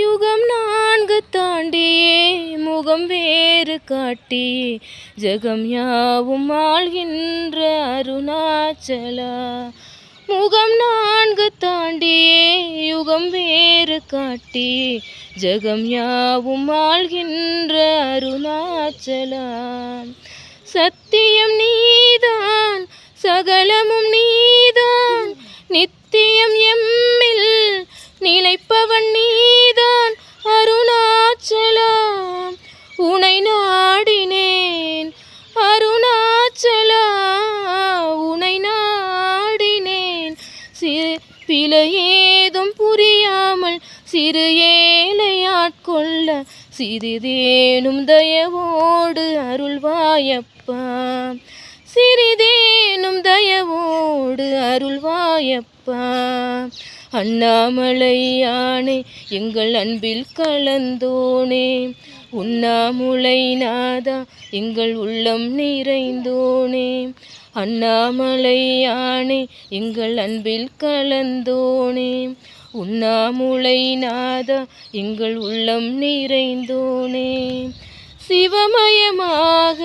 யுகம் 4 தாண்டியே முகம் வேறு காட்டியே ஜகம் யாவும் ஆள்கின்ற அருணாச்சலா. முகம் 4 தாண்டியே யுகம் வேறு காட்டியே ஜகம் யாவும் ஆள்கின்ற அருணாச்சலா. சத்தியம் நீதான் சகலமும் நீதான் நித்தியம் எம்மில் நிலைப்பவன் நீதான் அருணாச்சலா. உனை நாடினேன் அருணாச்சலா, உனை நாடினேன். பிழையேதும் புரியாமல் சிறு ஏழையாட்கொள்ள சிறிதேனும் தயவோடு அருள்வாயப்பா. சிறிதேனும் தயவோடு அருள்வாயப்பா. அண்ணாமலையானே எங்கள் அன்பில் கலந்தோனே, உண்ணாமுலை நாதா எங்கள் உள்ளம் நிறைந்தோனே. அண்ணாமலையானே எங்கள் அன்பில் கலந்தோனே, உண்ணாமுலை நாதா எங்கள் உள்ளம் நிறைந்தோனே. சிவமயமாக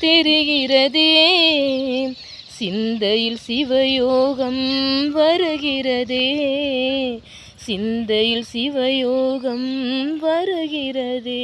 தெரிகிறதே சிந்தையில் சிவயோகம் வருகிறதே, சிந்தையில் சிவயோகம் வருகிறதே.